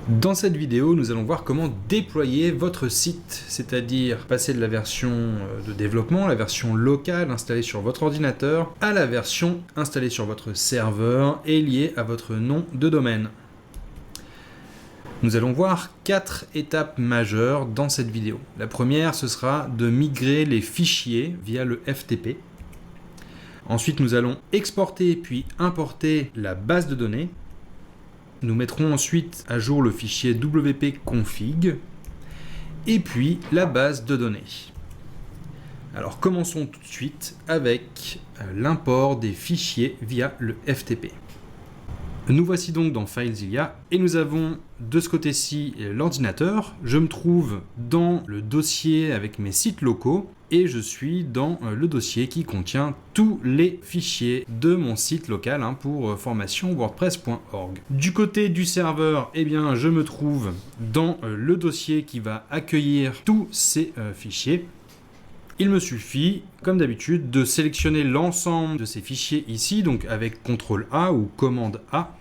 Dans cette vidéo, nous allons voir comment déployer votre site, c'est-à-dire passer de la version de développement, la version locale installée sur votre ordinateur, à la version installée sur votre serveur et liée à votre nom de domaine. Nous allons voir 4 étapes majeures dans cette vidéo. La première, ce sera de migrer les fichiers via le FTP. Ensuite, nous allons exporter puis importer la base de données. Nous mettrons ensuite à jour le fichier wp-config et puis la base de données. Alors commençons tout de suite avec l'import des fichiers via le FTP. Nous voici donc dans FileZilla et nous avons de ce côté-ci l'ordinateur. Je me trouve dans le dossier avec mes sites locaux et je suis dans le dossier qui contient tous les fichiers de mon site local pour formation wordpress.org. Du côté du serveur, eh bien, je me trouve dans le dossier qui va accueillir tous ces fichiers. Il me suffit, comme d'habitude, de sélectionner l'ensemble de ces fichiers ici, donc avec CTRL A ou commande A,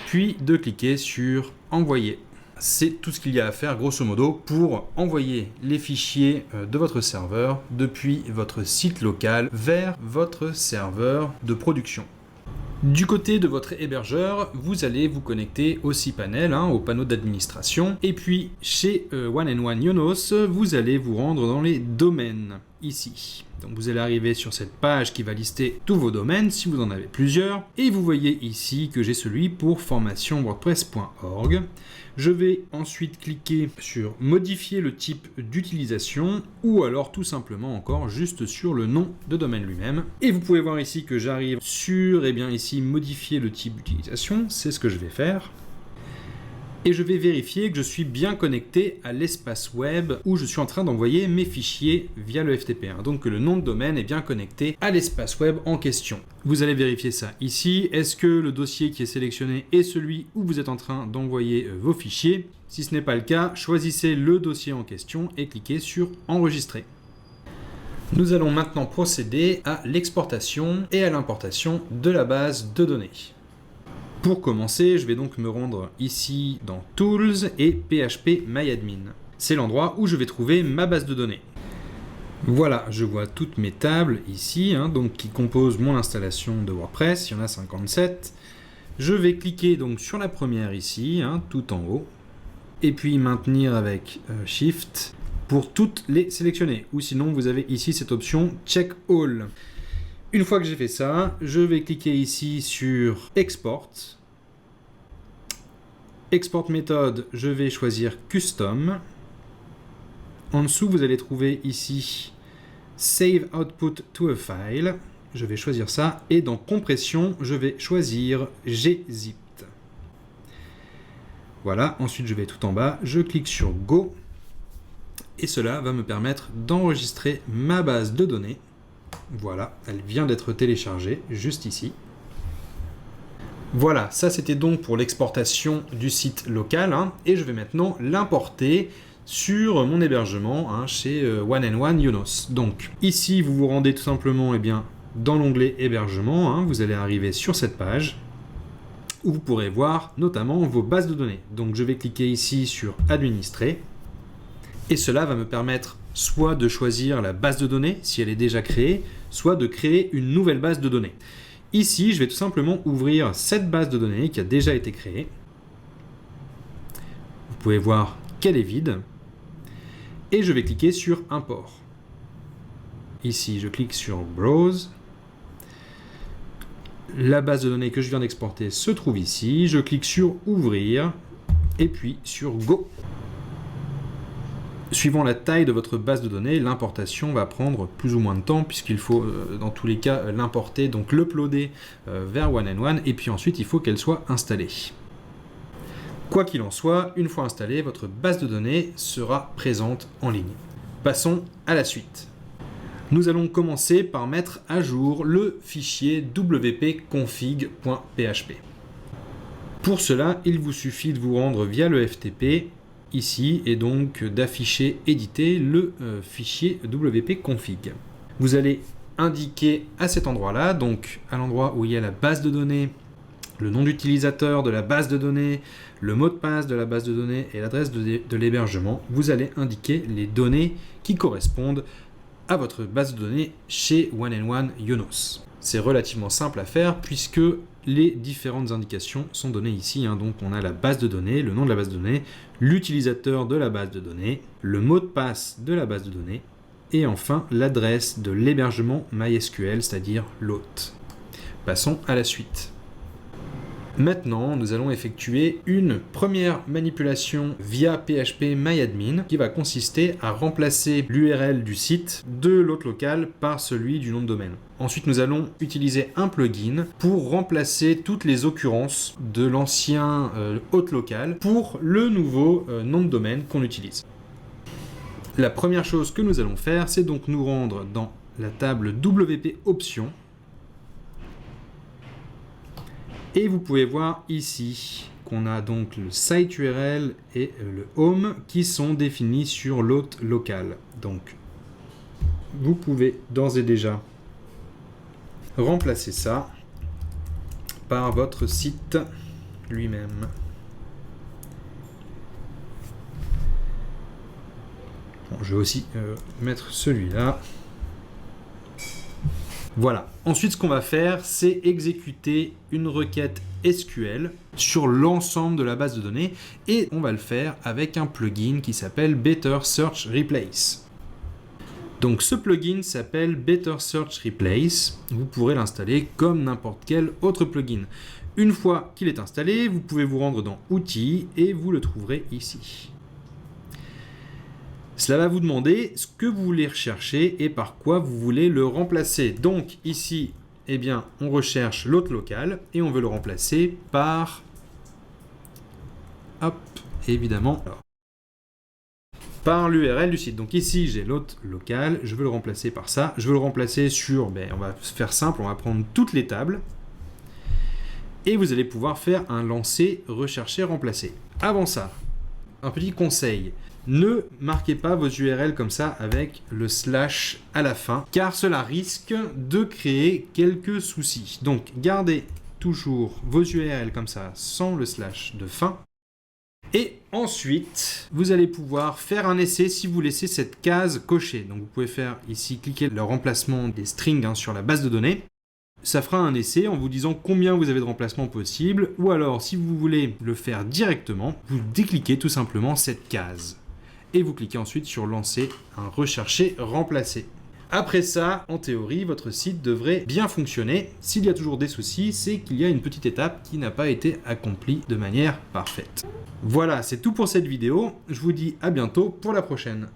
puis de cliquer sur Envoyer. C'est tout ce qu'il y a à faire, grosso modo, pour envoyer les fichiers de votre serveur depuis votre site local vers votre serveur de production. Du côté de votre hébergeur, vous allez vous connecter au cPanel, au panneau d'administration. Et puis, chez One Yonos, vous allez vous rendre dans les domaines, ici. Donc vous allez arriver sur cette page qui va lister tous vos domaines, si vous en avez plusieurs. Et vous voyez ici que j'ai celui pour formation wordpress.org. Je vais ensuite cliquer sur modifier le type d'utilisation ou alors tout simplement encore juste sur le nom de domaine lui-même. Et vous pouvez voir ici que j'arrive sur, ici, modifier le type d'utilisation. C'est ce que je vais faire. Et je vais vérifier que je suis bien connecté à l'espace web où je suis en train d'envoyer mes fichiers via le FTP. Donc que le nom de domaine est bien connecté à l'espace web en question. Vous allez vérifier ça ici. Est-ce que le dossier qui est sélectionné est celui où vous êtes en train d'envoyer vos fichiers? Si ce n'est pas le cas, choisissez le dossier en question et cliquez sur Enregistrer. Nous allons maintenant procéder à l'exportation et à l'importation de la base de données. Pour commencer, je vais donc me rendre ici dans Tools et PHPMyAdmin. C'est l'endroit où je vais trouver ma base de données. Voilà, je vois toutes mes tables ici, donc qui composent mon installation de WordPress. Il y en a 57. Je vais cliquer donc sur la première ici, tout en haut, et puis maintenir avec Shift pour toutes les sélectionner. Ou sinon, vous avez ici cette option Check All. Une fois que j'ai fait ça, je vais cliquer ici sur Export. Export méthode, je vais choisir Custom. En dessous, vous allez trouver ici Save Output to a File. Je vais choisir ça. Et dans Compression, je vais choisir gzip. Voilà, ensuite je vais tout en bas, je clique sur Go. Et cela va me permettre d'enregistrer ma base de données. Voilà, elle vient d'être téléchargée, juste ici. Voilà, ça c'était donc pour l'exportation du site local, et je vais maintenant l'importer sur mon hébergement chez One Yonos. Donc, ici, vous vous rendez tout simplement dans l'onglet Hébergement, vous allez arriver sur cette page, où vous pourrez voir notamment vos bases de données. Donc, je vais cliquer ici sur Administrer, et cela va me permettre soit de choisir la base de données, si elle est déjà créée, soit de créer une nouvelle base de données. Ici, je vais tout simplement ouvrir cette base de données qui a déjà été créée. Vous pouvez voir qu'elle est vide. Et je vais cliquer sur Import. Ici, je clique sur Browse. La base de données que je viens d'exporter se trouve ici. Je clique sur Ouvrir et puis sur Go. Suivant la taille de votre base de données, l'importation va prendre plus ou moins de temps puisqu'il faut dans tous les cas l'importer, donc l'uploader vers One et puis ensuite il faut qu'elle soit installée. Quoi qu'il en soit, une fois installée, votre base de données sera présente en ligne. Passons à la suite. Nous allons commencer par mettre à jour le fichier wp-config.php. Pour cela, il vous suffit de vous rendre via le FTP ici et donc d'afficher, éditer le fichier wp-config. Vous allez indiquer à cet endroit-là, donc à l'endroit où il y a la base de données le nom d'utilisateur de la base de données, le mot de passe de la base de données et l'adresse de l'hébergement, vous allez indiquer les données qui correspondent à votre base de données chez 1&1 Yonos. C'est relativement simple à faire puisque les différentes indications sont données ici. Donc on a la base de données, le nom de la base de données, l'utilisateur de la base de données, le mot de passe de la base de données et enfin l'adresse de l'hébergement MySQL, c'est-à-dire l'hôte. Passons à la suite. Maintenant, nous allons effectuer une première manipulation via phpMyAdmin qui va consister à remplacer l'URL du site de l'hôte local par celui du nom de domaine. Ensuite, nous allons utiliser un plugin pour remplacer toutes les occurrences de l'ancien hôte local pour le nouveau nom de domaine qu'on utilise. La première chose que nous allons faire, c'est donc nous rendre dans la table WP Options. Et vous pouvez voir ici qu'on a donc le site URL et le home qui sont définis sur l'hôte local. Donc, vous pouvez d'ores et déjà remplacer ça par votre site lui-même. Bon, je vais aussi mettre celui-là. Voilà. Ensuite, ce qu'on va faire, c'est exécuter une requête SQL sur l'ensemble de la base de données et on va le faire avec un plugin qui s'appelle Better Search Replace. Donc ce plugin s'appelle Better Search Replace. Vous pourrez l'installer comme n'importe quel autre plugin. Une fois qu'il est installé, vous pouvez vous rendre dans Outils et vous le trouverez ici. Cela va vous demander ce que vous voulez rechercher et par quoi vous voulez le remplacer. Donc ici, eh bien, on recherche l'hôte local et on veut le remplacer par, hop, évidemment, par l'URL du site. Donc ici, j'ai l'hôte local, je veux le remplacer par ça. Je veux le remplacer sur, on va faire simple, on va prendre toutes les tables et vous allez pouvoir faire un lancer, rechercher, remplacer. Avant ça, un petit conseil. Ne marquez pas vos URL comme ça avec le slash à la fin, car cela risque de créer quelques soucis. Donc, gardez toujours vos URL comme ça, sans le slash de fin. Et ensuite, vous allez pouvoir faire un essai si vous laissez cette case cochée. Donc, vous pouvez faire ici, cliquer le remplacement des strings sur la base de données. Ça fera un essai en vous disant combien vous avez de remplacements possibles. Ou alors, si vous voulez le faire directement, vous décliquez tout simplement cette case. Et vous cliquez ensuite sur lancer, un rechercher, remplacer. Après ça, en théorie, votre site devrait bien fonctionner. S'il y a toujours des soucis, c'est qu'il y a une petite étape qui n'a pas été accomplie de manière parfaite. Voilà, c'est tout pour cette vidéo. Je vous dis à bientôt pour la prochaine.